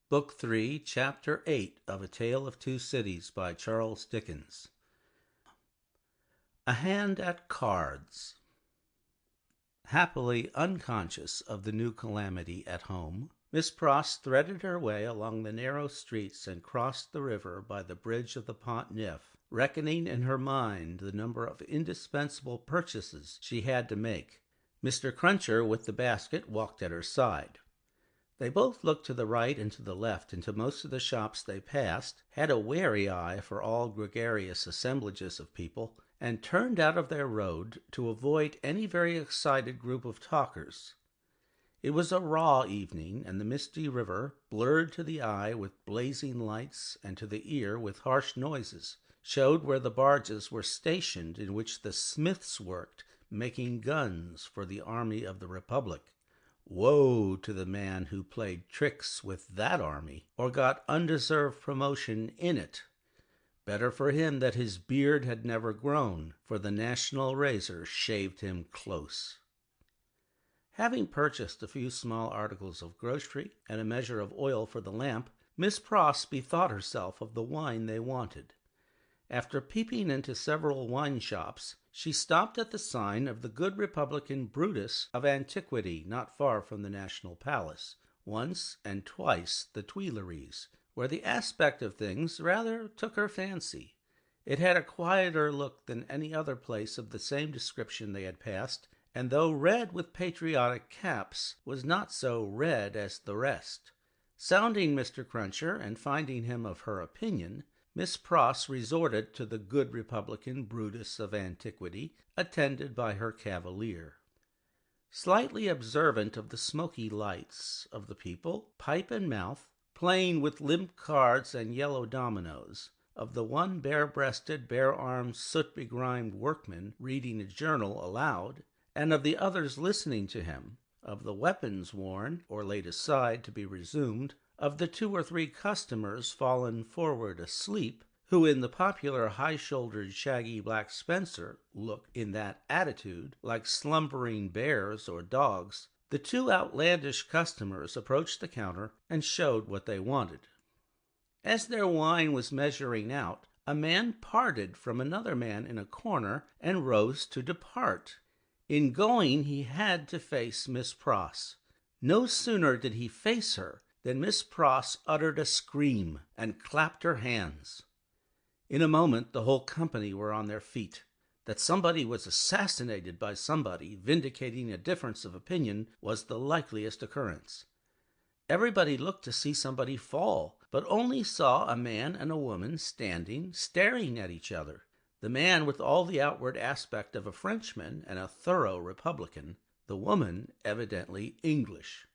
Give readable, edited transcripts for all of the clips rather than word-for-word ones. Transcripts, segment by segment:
Book 3, Chapter 8 of A Tale of Two Cities by Charles Dickens. A Hand at Cards. Happily unconscious of the new calamity at home, Miss Pross threaded her way along the narrow streets and crossed the river by the bridge of the Pont Neuf, reckoning in her mind the number of indispensable purchases she had to make. Mr. Cruncher, with the basket, walked at her side. They both looked to the right and to the left into most of the shops they passed, had a wary eye for all gregarious assemblages of people, and turned out of their road to avoid any very excited group of talkers. It was a raw evening, and the misty river, blurred to the eye with blazing lights and to the ear with harsh noises, showed where the barges were stationed in which the smiths worked, making guns for the army of the Republic. Woe to the man who played tricks with that army, or got undeserved promotion in it. Better for him that his beard had never grown, for the national razor shaved him close. Having purchased a few small articles of grocery and a measure of oil for the lamp, Miss Pross bethought herself of the wine they wanted. After peeping into several wine shops, she stopped at the sign of the good Republican Brutus of Antiquity, not far from the National Palace, once and twice the Tuileries, where the aspect of things rather took her fancy. It had a quieter look than any other place of the same description they had passed, and though red with patriotic caps, was not so red as the rest. Sounding Mr. Cruncher and finding him of her opinion, Miss Pross resorted to the good Republican Brutus of Antiquity, attended by her cavalier. Slightly observant of the smoky lights of the people, pipe in mouth, playing with limp cards and yellow dominoes, of the one bare-breasted, bare-armed, soot-begrimed workman reading a journal aloud, and of the others listening to him, of the weapons worn or laid aside to be resumed, of the 2 or 3 customers fallen forward asleep, who in the popular high-shouldered shaggy black spencer look in that attitude like slumbering bears or dogs, the 2 outlandish customers approached the counter and showed what they wanted. As their wine was measuring out, a man parted from another man in a corner and rose to depart. In going, he had to face Miss Pross. No sooner did he face her than Miss Pross uttered a scream and clapped her hands. In a moment the whole company were on their feet. That somebody was assassinated by somebody, vindicating a difference of opinion, was the likeliest occurrence. Everybody looked to see somebody fall, but only saw a man and a woman standing, staring at each other. The man with all the outward aspect of a Frenchman and a thorough Republican, the woman evidently English.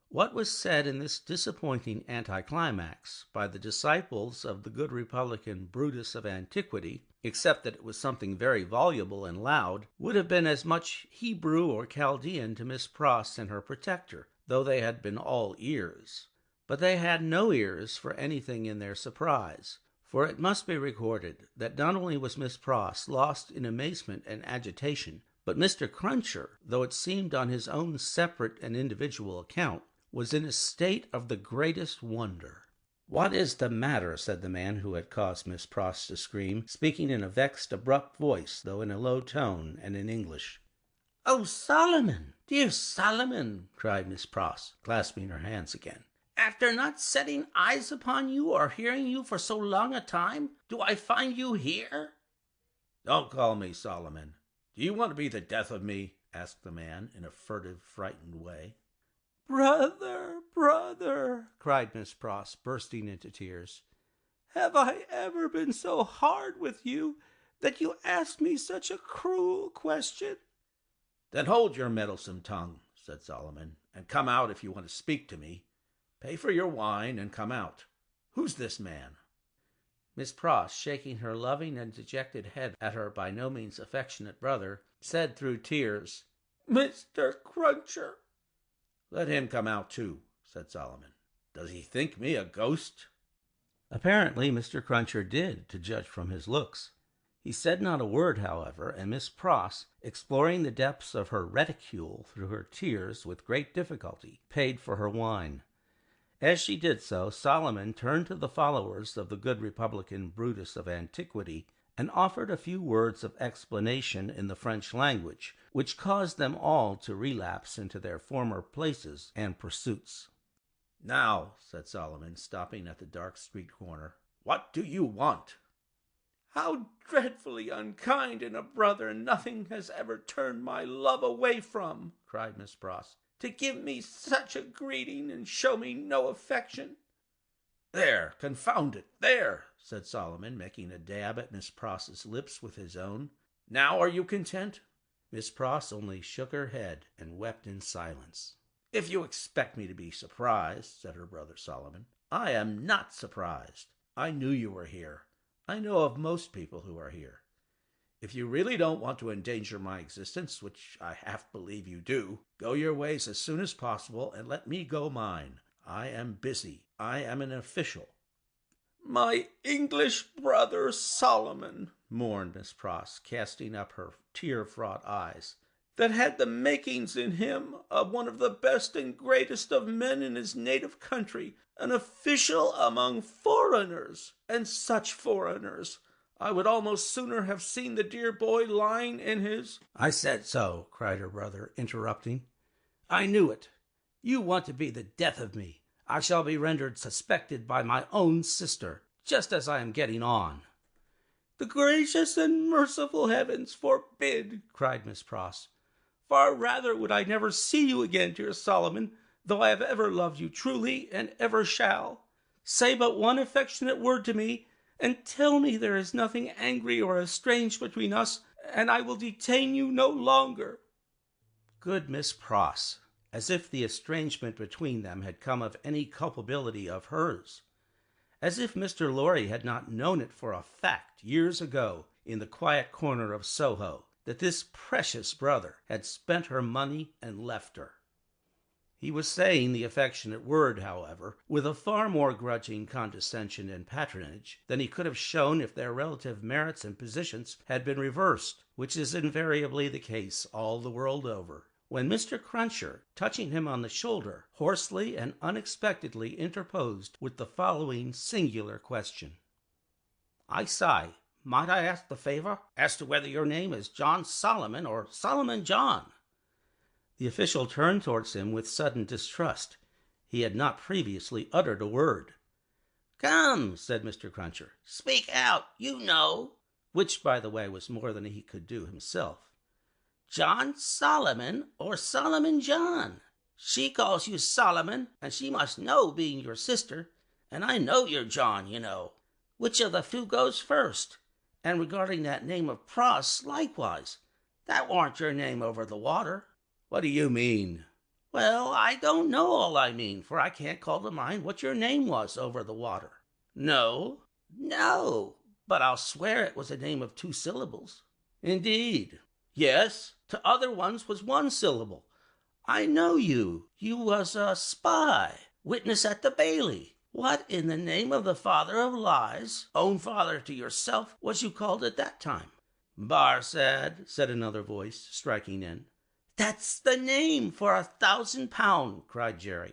What was said in this disappointing anticlimax by the disciples of the good Republican Brutus of Antiquity, except that it was something very voluble and loud, would have been as much Hebrew or Chaldean to Miss Pross and her protector, though they had been all ears. But they had no ears for anything in their surprise, for it must be recorded that not only was Miss Pross lost in amazement and agitation, but Mr. Cruncher, though it seemed on his own separate and individual account, was in a state of the greatest wonder. "What is the matter?" said the man who had caused Miss Pross to scream, speaking in a vexed, abrupt voice, though in a low tone and in English. "Oh, Solomon! Dear Solomon!" cried Miss Pross, clasping her hands again. "After not setting eyes upon you or hearing you for so long a time, do I find you here?" "Don't call me Solomon. Do you want to be the death of me?" asked the man in a furtive, frightened way. "Brother, brother!" cried Miss Pross, bursting into tears. "Have I ever been so hard with you that you ask me such a cruel question?" "Then hold your meddlesome tongue," said Solomon, "and come out if you want to speak to me. Pay for your wine and come out. Who's this man?" Miss Pross, shaking her loving and dejected head at her by no means affectionate brother, said through tears, "Mr. Cruncher." "Let him come out too," said Solomon. "Does he think me a ghost?" Apparently Mr. Cruncher did, to judge from his looks. He said not a word, however, and Miss Pross, exploring the depths of her reticule through her tears with great difficulty, paid for her wine. As she did so, Solomon turned to the followers of the good Republican Brutus of antiquity and offered a few words of explanation in the French language, which caused them all to relapse into their former places and pursuits. "Now," said Solomon, stopping at the dark street corner, "what do you want?" "How dreadfully unkind in a brother nothing has ever turned my love away from," cried Miss Pross, "to give me such a greeting and show me no affection." "There, confound it, there," said Solomon, making a dab at Miss Pross's lips with his own. "Now are you content?" Miss Pross only shook her head and wept in silence. "If you expect me to be surprised," said her brother Solomon, "I am not surprised. I knew you were here. I know of most people who are here. If you really don't want to endanger my existence, which I half believe you do, go your ways as soon as possible and let me go mine. I am busy. I am an official." "My English brother Solomon," mourned Miss Pross, casting up her tear-fraught eyes, "that had the makings in him of one of the best and greatest of men in his native country, an official among foreigners, and such foreigners! I would almost sooner have seen the dear boy lying in his—" "I said so," cried her brother, interrupting. "I knew it. You want to be the death of me. I shall be rendered suspected by my own sister, just as I am getting on." "The gracious and merciful heavens forbid!" cried Miss Pross. "Far rather would I never see you again, dear Solomon, though I have ever loved you truly, and ever shall. Say but one affectionate word to me, and tell me there is nothing angry or estranged between us, and I will detain you no longer." Good Miss Pross! As if the estrangement between them had come of any culpability of hers! As if Mr. Lorry had not known it for a fact years ago in the quiet corner of Soho that this precious brother had spent her money and left her. He was saying the affectionate word, however, with a far more grudging condescension and patronage than he could have shown if their relative merits and positions had been reversed, which is invariably the case all the world over, when Mr. Cruncher, touching him on the shoulder, hoarsely and unexpectedly interposed with the following singular question: "I say, might I ask the favor as to whether your name is John Solomon or Solomon John?" The official turned towards him with sudden distrust. He had not previously uttered a word. "Come," said Mr. Cruncher, "speak out, you know," which, by the way, was more than he could do himself. "John Solomon or Solomon John? She calls you Solomon, and she must know, being your sister, and I know you're John, you know. Which of the two goes first? And regarding that name of Pross, likewise, that warn't your name over the water." "What do you mean?" "Well, I don't know all I mean, for I can't call to mind what your name was over the water." "No?" "No, but I'll swear it was a name of 2 syllables." "Indeed?" "Yes, to other ones was 1 syllable. I know you. You was a spy, witness at the Bailey. What in the name of the father of lies, own father to yourself, was you called at that time?" "Barsad," said another voice, striking in. "That's the name for £1,000," cried Jerry.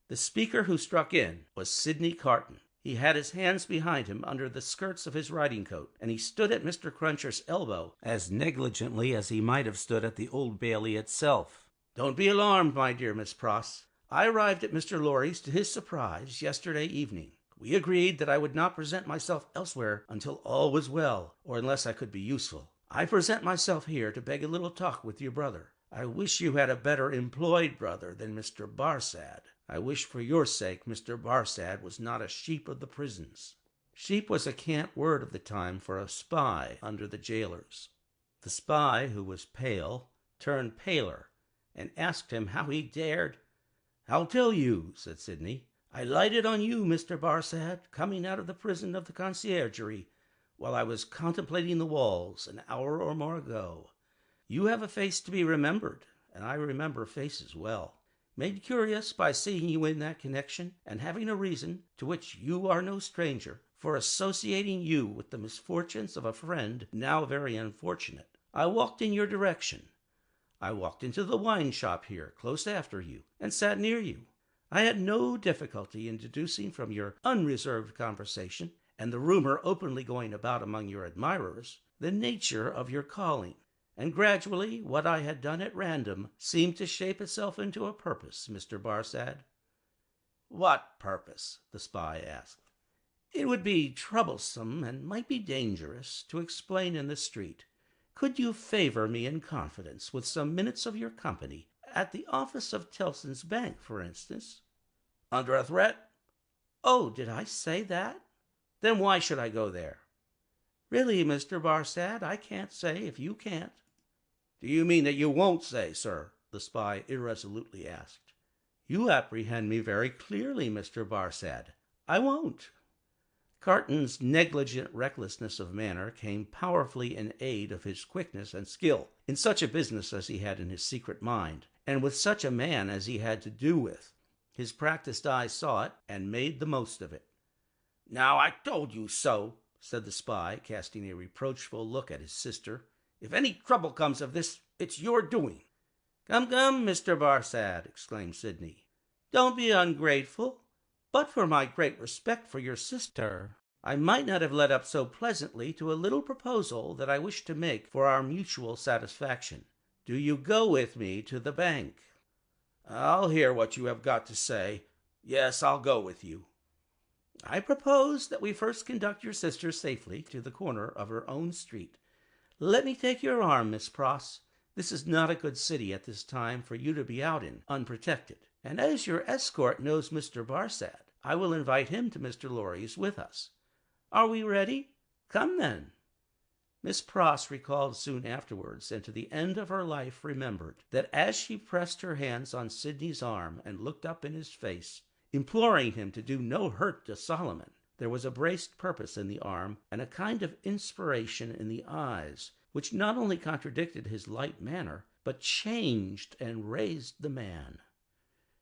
The speaker who struck in was Sidney Carton. He had his hands behind him under the skirts of his riding coat, and he stood at Mr. Cruncher's elbow as negligently as he might have stood at the Old Bailey itself. "Don't be alarmed, my dear Miss Pross. I arrived at Mr. Lorry's to his surprise yesterday evening. We agreed that I would not present myself elsewhere until all was well, or unless I could be useful. I present myself here to beg a little talk with your brother. I wish you had a better employed brother than Mr. Barsad. I wish for your sake Mr. Barsad was not a sheep of the prisons." Sheep was a cant word of the time for a spy under the jailers. The spy, who was pale, turned paler, and asked him how he dared. "I'll tell you," said Sidney. "I lighted on you, Mr. Barsad, coming out of the prison of the conciergerie, while I was contemplating the walls an hour or more ago. You have a face to be remembered, and I remember faces well. Made curious by seeing you in that connection, and having a reason, to which you are no stranger, for associating you with the misfortunes of a friend now very unfortunate, I walked in your direction. I walked into the wine shop here, close after you, and sat near you. I had no difficulty in deducing from your unreserved conversation, and the rumor openly going about among your admirers, the nature of your calling. And gradually what I had done at random seemed to shape itself into a purpose, Mr. Barsad." "What purpose?" the spy asked. "It would be troublesome and might be dangerous to explain in the street. Could you favor me in confidence with some minutes of your company at the office of Tellson's Bank, for instance?" "Under a threat?" "Oh, did I say that?" "Then why should I go there?" "Really, Mr. Barsad, I can't say if you can't." "Do you mean that you won't say, sir?" the spy irresolutely asked. "You apprehend me very clearly, Mr. Barsad. I won't." Carton's negligent recklessness of manner came powerfully in aid of his quickness and skill in such a business as he had in his secret mind, and with such a man as he had to do with. His practiced eye saw it and made the most of it. "Now, I told you so," said the spy, casting a reproachful look at his sister. "If any trouble comes of this, it's your doing." "Come, come, Mr. Barsad," exclaimed Sidney. "Don't be ungrateful. But for my great respect for your sister, I might not have led up so pleasantly to a little proposal that I wish to make for our mutual satisfaction. Do you go with me to the bank?" "I'll hear what you have got to say. Yes, I'll go with you." "I propose that we first conduct your sister safely to the corner of her own street. Let me take your arm, Miss Pross. This is not a good city at this time for you to be out in unprotected. And as your escort knows Mr. Barsad, I will invite him to Mr. Lorry's with us. Are we ready? Come, then." Miss Pross recalled soon afterwards, and to the end of her life remembered, that as she pressed her hands on Sidney's arm and looked up in his face, imploring him to do no hurt to Solomon, there was a braced purpose in the arm and a kind of inspiration in the eyes, which not only contradicted his light manner, but changed and raised the man.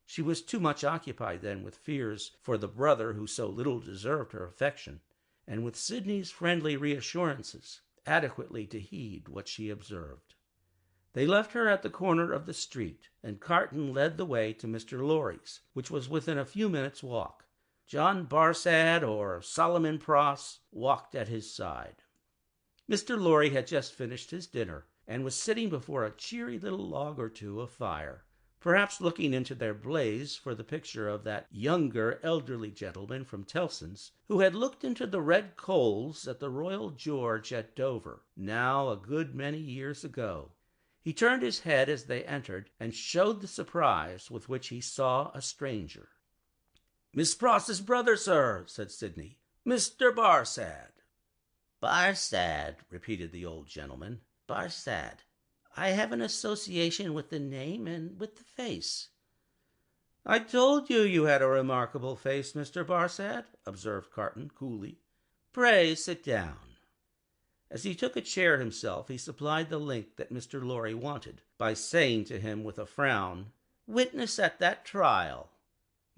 She was too much occupied then with fears for the brother who so little deserved her affection, and with Sidney's friendly reassurances, adequately to heed what she observed. They left her at the corner of the street, and Carton led the way to Mr. Lorry's, which was within a few minutes' walk. John Barsad, or Solomon Pross, walked at his side. Mr. Lorry had just finished his dinner, and was sitting before a cheery little log or two of fire, perhaps looking into their blaze for the picture of that younger elderly gentleman from Tellson's, who had looked into the red coals at the Royal George at Dover, now a good many years ago. He turned his head as they entered, and showed the surprise with which he saw a stranger. "Miss Pross's brother, sir," said Sidney. "Mr. Barsad." "Barsad," repeated the old gentleman. "Barsad. I have an association with the name and with the face." "I told you had a remarkable face, Mr. Barsad," observed Carton coolly. "Pray sit down." As he took a chair himself, he supplied the link that Mr. Lorry wanted, by saying to him with a frown, "Witness at that trial."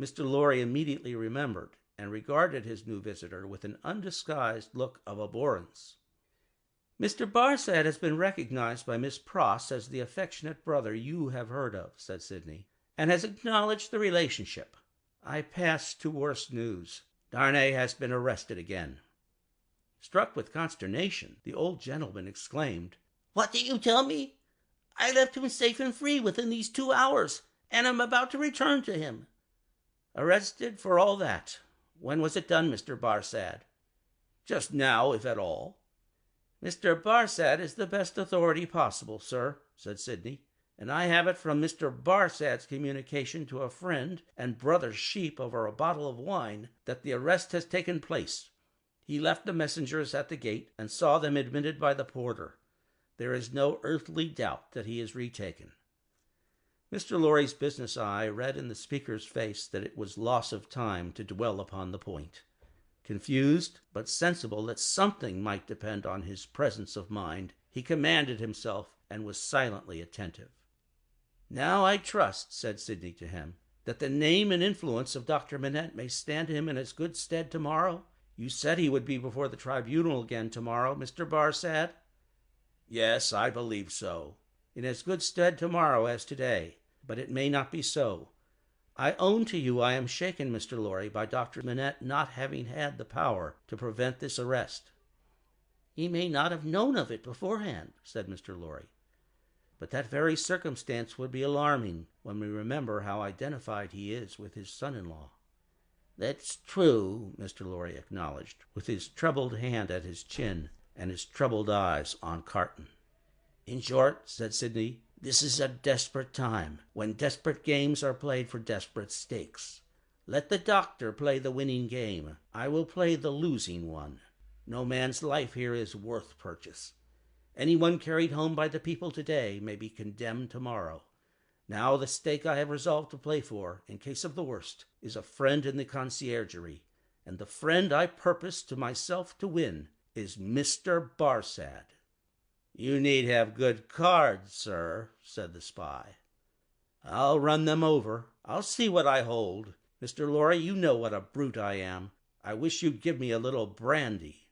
Mr. Lorry immediately remembered, and regarded his new visitor with an undisguised look of abhorrence. "Mr. Barsad has been recognized by Miss Pross as the affectionate brother you have heard of," said Sidney, "and has acknowledged the relationship. I pass to worse news. Darnay has been arrested again." Struck with consternation, the old gentleman exclaimed, "What do you tell me? I left him safe and free within these 2 hours, and am about to return to him." "Arrested for all that. When was it done, Mr. Barsad?" "Just now, if at all." "Mr. Barsad is the best authority possible, sir," said Sidney, "and I have it from Mr. Barsad's communication to a friend and brother sheep over a bottle of wine that the arrest has taken place. He left the messengers at the gate and saw them admitted by the porter. There is no earthly doubt that he is retaken." Mr. Lorry's business eye read in the speaker's face that it was loss of time to dwell upon the point. Confused, but sensible that something might depend on his presence of mind, he commanded himself and was silently attentive. "Now I trust," said Sidney to him, "that the name and influence of Dr. Manette may stand him in as good stead tomorrow. You said he would be before the tribunal again tomorrow, Mr. Barsad?" "Yes, I believe so." "In as good stead tomorrow as today. But it may not be so. I own to you I am shaken, Mr. Lorry, by Dr. Manette not having had the power to prevent this arrest." "He may not have known of it beforehand," said Mr. Lorry. "But that very circumstance would be alarming when we remember how identified he is with his son-in-law." "That's true," Mr. Lorry acknowledged, with his troubled hand at his chin and his troubled eyes on Carton. "In short," said Sidney, "this is a desperate time, when desperate games are played for desperate stakes. Let the doctor play the winning game. I will play the losing one. No man's life here is worth purchase. Anyone carried home by the people today may be condemned tomorrow. Now the stake I have resolved to play for, in case of the worst, is a friend in the conciergerie, and the friend I purpose to myself to win is Mr. Barsad." "You need have good cards, sir," said the spy. "I'll run them over. I'll see what I hold. Mr. Lorry, you know what a brute I am. I wish you'd give me a little brandy."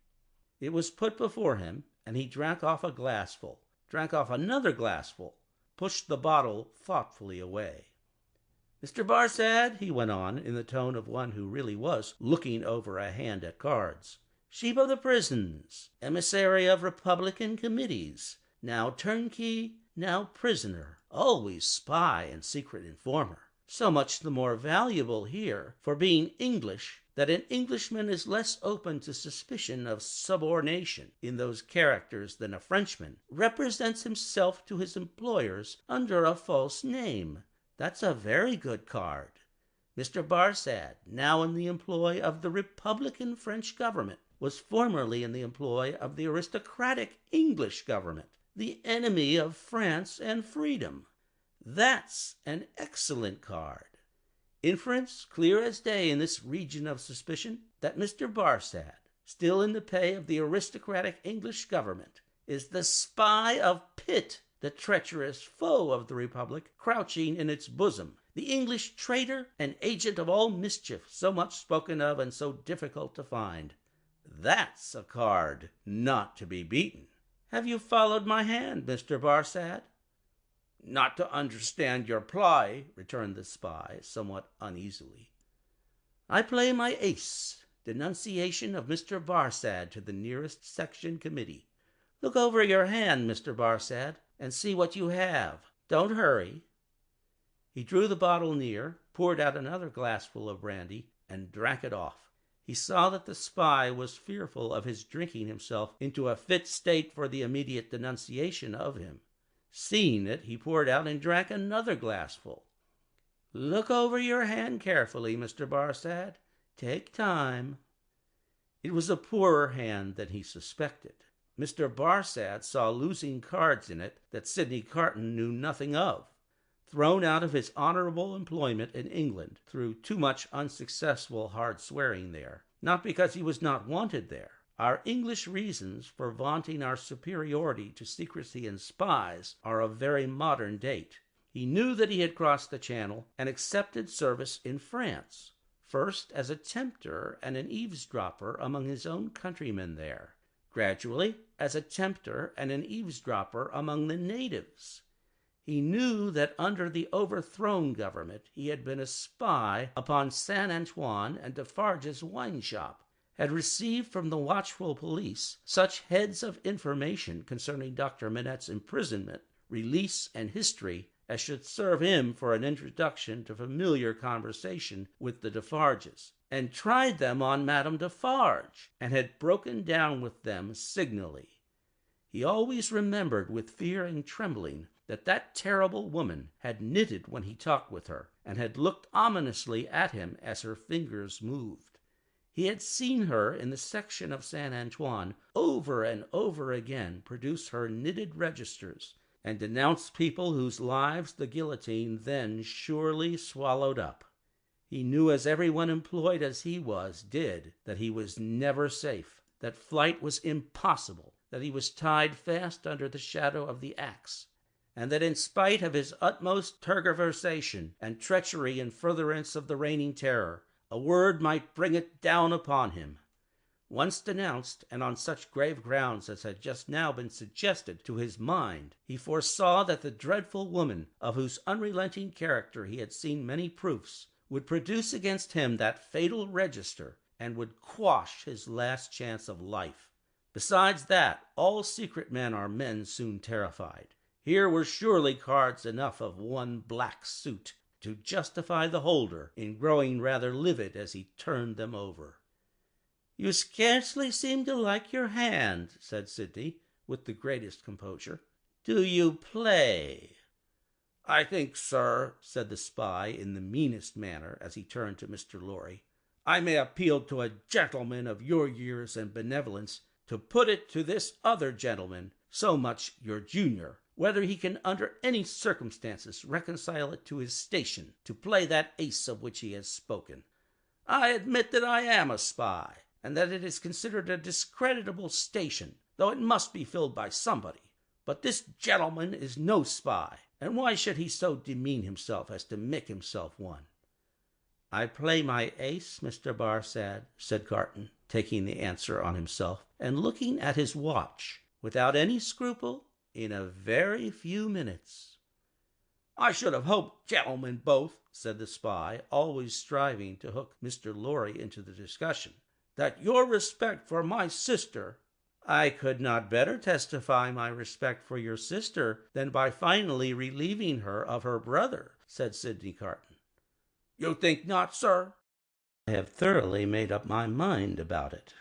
It was put before him, and he drank off a glassful, drank off another glassful, pushed the bottle thoughtfully away. "Mr. Barsad," he went on, in the tone of one who really was looking over a hand at cards, "sheep of the prisons, emissary of Republican committees, now turnkey, now prisoner, always spy and secret informer. So much the more valuable here for being English that an Englishman is less open to suspicion of subornation in those characters than a Frenchman represents himself to his employers under a false name. That's a very good card. Mr. Barsad, now in the employ of the Republican French government, was formerly in the employ of the aristocratic English government, the enemy of France and freedom. That's an excellent card. Inference clear as day in this region of suspicion that Mr. Barsad, still in the pay of the aristocratic English government, is the spy of Pitt, the treacherous foe of the Republic, crouching in its bosom, the English traitor and agent of all mischief, so much spoken of and so difficult to find. That's a card not to be beaten. Have you followed my hand, Mr. Barsad?" "Not to understand your ply," returned the spy, somewhat uneasily. "I play my ace, denunciation of Mr. Barsad to the nearest section committee. Look over your hand, Mr. Barsad, and see what you have. Don't hurry." He drew the bottle near, poured out another glassful of brandy, and drank it off. He saw that the spy was fearful of his drinking himself into a fit state for the immediate denunciation of him. Seeing it, he poured out and drank another glassful. "Look over your hand carefully, Mr. Barsad. Take time." It was a poorer hand than he suspected. Mr. Barsad saw losing cards in it that Sidney Carton knew nothing of. Thrown out of his honorable employment in England through too much unsuccessful hard swearing there, not because he was not wanted there. Our English reasons for vaunting our superiority to secrecy and spies are of very modern date. He knew that he had crossed the Channel and accepted service in France, first as a tempter and an eavesdropper among his own countrymen there, gradually as a tempter and an eavesdropper among the natives. He knew that under the overthrown government he had been a spy upon Saint Antoine and Defarge's wine shop, had received from the watchful police such heads of information concerning Dr. Manette's imprisonment, release, and history as should serve him for an introduction to familiar conversation with the Defarges, and tried them on Madame Defarge, and had broken down with them signally. He always remembered with fear and trembling that terrible woman had knitted when he talked with her, and had looked ominously at him as her fingers moved. He had seen her in the section of Saint Antoine over and over again produce her knitted registers and denounce people whose lives the guillotine then surely swallowed up. He knew, as everyone employed as he was did, that he was never safe, that flight was impossible, that he was tied fast under the shadow of the axe, and that in spite of his utmost tergiversation and treachery in furtherance of the reigning terror, a word might bring it down upon him. Once denounced, and on such grave grounds as had just now been suggested to his mind, he foresaw that the dreadful woman, of whose unrelenting character he had seen many proofs, would produce against him that fatal register, and would quash his last chance of life. Besides that, all secret men are men soon terrified. Here were surely cards enough of one black suit to justify the holder in growing rather livid as he turned them over. "You scarcely seem to like your hand," said Sidney, with the greatest composure. "Do you play?" "I think, sir," said the spy in the meanest manner as he turned to Mr. Lorry, "I may appeal to a gentleman of your years and benevolence to put it to this other gentleman, so much your junior, whether he can under any circumstances reconcile it to his station to play that ace of which he has spoken. I admit that I am a spy, and that it is considered a discreditable station, though it must be filled by somebody. But this gentleman is no spy, and why should he so demean himself as to make himself one?" "I play my ace, Mr. Barsad," said Carton, taking the answer on himself, and looking at his watch, without any scruple, in a very few minutes. "I should have hoped, gentlemen both," said the spy, always striving to hook Mr. Lorry into the discussion, "that your respect for my sister—" "I could not better testify my respect for your sister than by finally relieving her of her brother," said Sidney Carton. "You think not, sir?" "I have thoroughly made up my mind about it."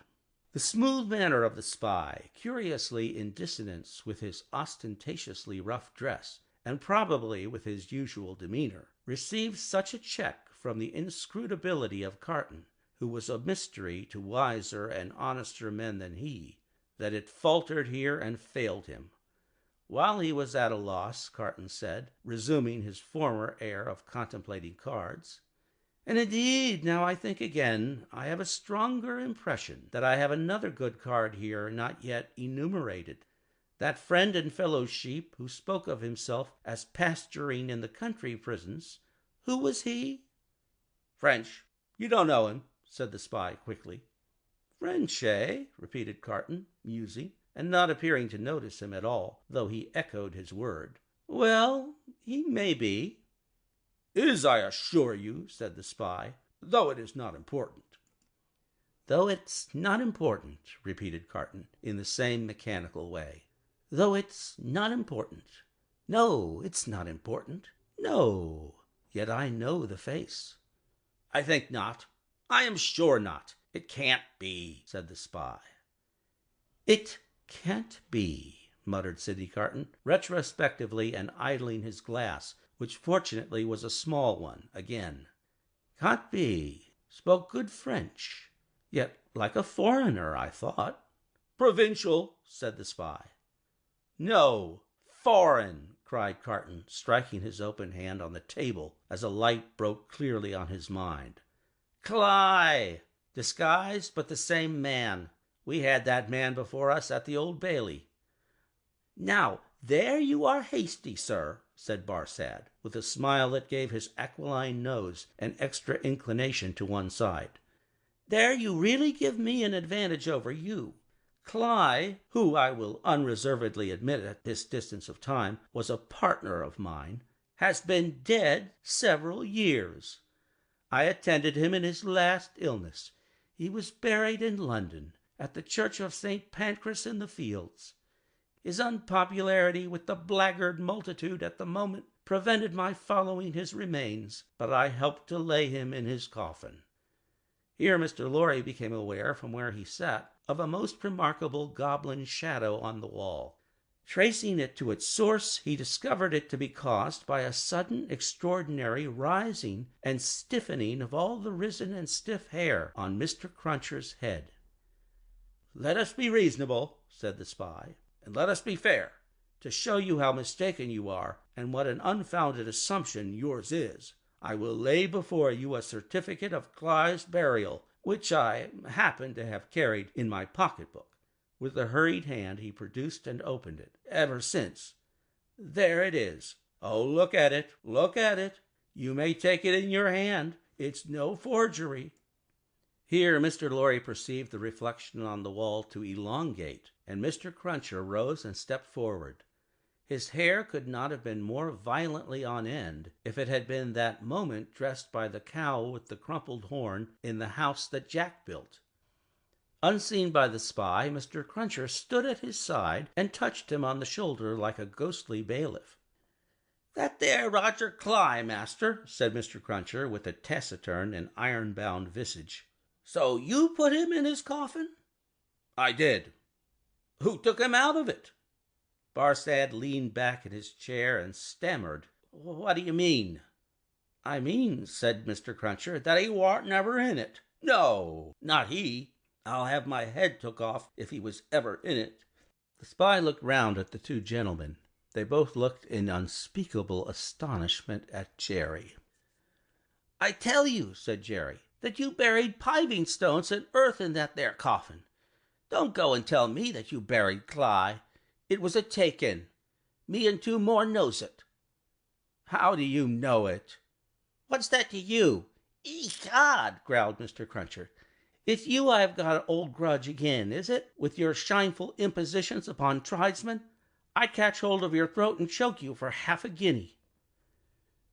The smooth manner of the spy, curiously in dissonance with his ostentatiously rough dress, and probably with his usual demeanor, received such a check from the inscrutability of Carton, who was a mystery to wiser and honester men than he, that it faltered here and failed him. While he was at a loss, Carton said, resuming his former air of contemplating cards, "And indeed, now I think again, I have a stronger impression that I have another good card here not yet enumerated. That friend and fellow sheep who spoke of himself as pasturing in the country prisons, who was he?" "French. You don't know him," said the spy quickly. "French, eh?" repeated Carton, musing, and not appearing to notice him at all, though he echoed his word. "Well, he may be." "Is, I assure you," said the spy, "though it is not important." "Though it's not important," repeated Carton, in the same mechanical way. "Though it's not important. No, it's not important. No, yet I know the face." "I think not. I am sure not. It can't be," said the spy. "It can't be," muttered Sidney Carton, retrospectively and idling his glass, which fortunately was a small one, again. "Can't be. Spoke good French. Yet like a foreigner, I thought." "Provincial," said the spy. "No, foreign," cried Carton, striking his open hand on the table as a light broke clearly on his mind. "Cly! Disguised, but the same man. We had that man before us at the Old Bailey." "Now, there you are hasty, sir," said Barsad, with a smile that gave his aquiline nose an extra inclination to one side. "There you really give me an advantage over you. Cly, who I will unreservedly admit at this distance of time was a partner of mine, has been dead several years. I attended him in his last illness. He was buried in London, at the church of St. Pancras in the Fields. His unpopularity with the blackguard multitude at the moment prevented my following his remains, but I helped to lay him in his coffin." Here Mr. Lorry became aware, from where he sat, of a most remarkable goblin shadow on the wall. Tracing it to its source, he discovered it to be caused by a sudden extraordinary rising and stiffening of all the risen and stiff hair on Mr. Cruncher's head. "Let us be reasonable," said the spy, "and let us be fair. To show you how mistaken you are, and what an unfounded assumption yours is, I will lay before you a certificate of Cly's burial, which I happen to have carried in my pocketbook." With a hurried hand he produced and opened it. "Ever since. There it is. Oh, look at it, look at it. You may take it in your hand. It's no forgery." Here Mr. Lorry perceived the reflection on the wall to elongate, and Mr. Cruncher rose and stepped forward. His hair could not have been more violently on end if it had been that moment dressed by the cow with the crumpled horn in the house that Jack built. Unseen by the spy, Mr. Cruncher stood at his side and touched him on the shoulder like a ghostly bailiff. "That there Roger Cly, master," said Mr. Cruncher, with a taciturn and iron-bound visage. "So you put him in his coffin?" "I did." "Who took him out of it?" Barsad leaned back in his chair and stammered. "What do you mean?" "I mean," said Mr. Cruncher, "that he warn't never in it. No, not he. I'll have my head took off if he was ever in it." The spy looked round at the two gentlemen. They both looked in unspeakable astonishment at Jerry. "I tell you," said Jerry, "that you buried paving stones and earth in that there coffin. Don't go and tell me that you buried Cly. It was a take-in. Me and two more knows it." "How do you know it?" "What's that to you?" "Ecod!" growled Mr. Cruncher. "It's you I have got an old grudge again, is it, with your shameful impositions upon tradesmen? I'd catch hold of your throat and choke you for half a guinea."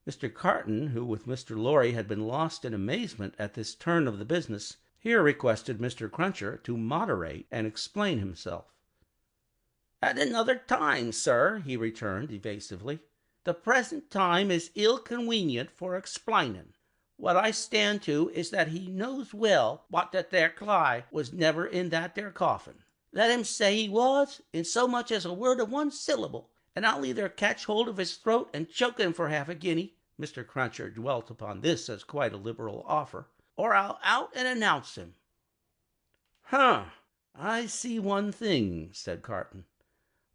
Mr. Carton, who with Mr. Lorry had been lost in amazement at this turn of the business, here requested Mr. Cruncher to moderate and explain himself. "At another time, sir," he returned evasively. "The present time is ill conwenient for explainin'. What I stand to is that he knows well what that there Cly was never in that there coffin. Let him say he was, in so much as a word of one syllable, and I'll either catch hold of his throat and choke him for half a guinea" Mr. Cruncher dwelt upon this as quite a liberal offer, "or I'll out and announce him." "Huh! I see one thing," said Carton.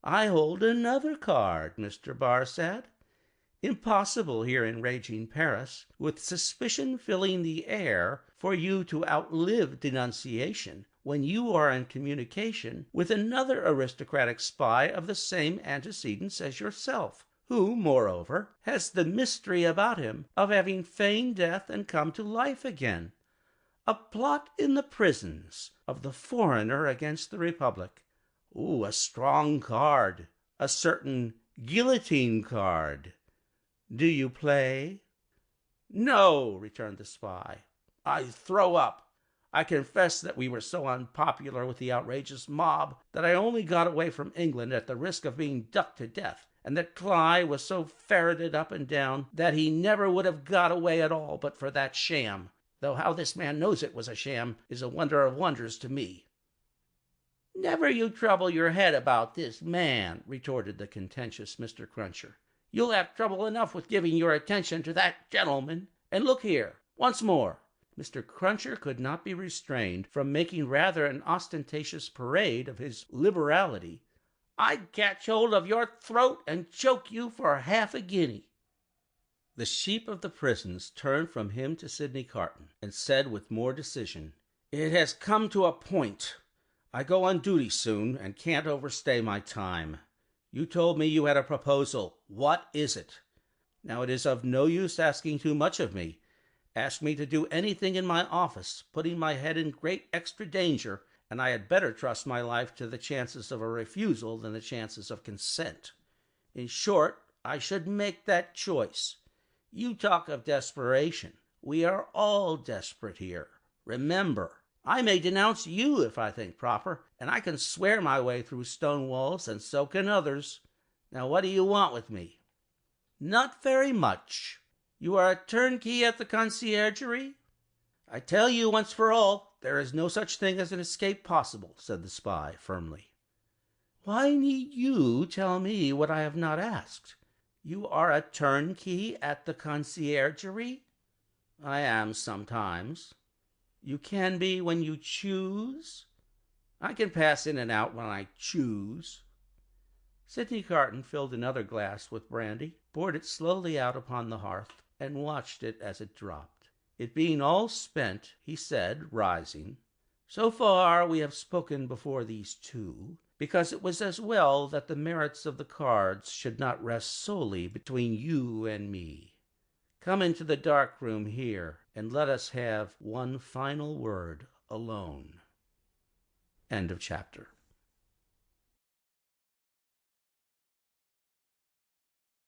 "I hold another card, Mr. Barsad. Impossible here in raging Paris, with suspicion filling the air, for you to outlive denunciation when you are in communication with another aristocratic spy of the same antecedents as yourself, who, moreover, has the mystery about him of having feigned death and come to life again. A plot in the prisons of the foreigner against the Republic. A strong card, a certain guillotine card. Do you play?" "No," returned the spy. "I throw up. I confess that we were so unpopular with the outrageous mob that I only got away from England at the risk of being ducked to death, and that Cly was so ferreted up and down that he never would have got away at all but for that sham, though how this man knows it was a sham is a wonder of wonders to me." "Never you trouble your head about this man," retorted the contentious Mr. Cruncher. "You'll have trouble enough with giving your attention to that gentleman. And look here, once more." Mr. Cruncher could not be restrained from making rather an ostentatious parade of his liberality. "I'd catch hold of your throat and choke you for half a guinea." The sheep of the prisons turned from him to Sidney Carton, and said with more decision, "It has come to a point. I go on duty soon, and can't overstay my time. You told me you had a proposal. What is it? Now, it is of no use asking too much of me. Ask me to do anything in my office, putting my head in great extra danger, and I had better trust my life to the chances of a refusal than the chances of consent. In short, I should make that choice. You talk of desperation. We are all desperate here. Remember, I may denounce you if I think proper, and I can swear my way through stone walls, and so can others. Now, what do you want with me?" "Not very much. You are a turnkey at the conciergerie?" "I tell you once for all, there is no such thing as an escape possible," said the spy firmly. "Why need you tell me what I have not asked? You are a turnkey at the conciergerie?" "I am sometimes." "You can be when you choose?" "I can pass in and out when I choose." Sidney Carton filled another glass with brandy, poured it slowly out upon the hearth, and watched it as it dropped. It being all spent, he said, rising, "So far we have spoken before these two, because it was as well that the merits of the cards should not rest solely between you and me. Come into the dark room here, and let us have one final word alone. End of chapter.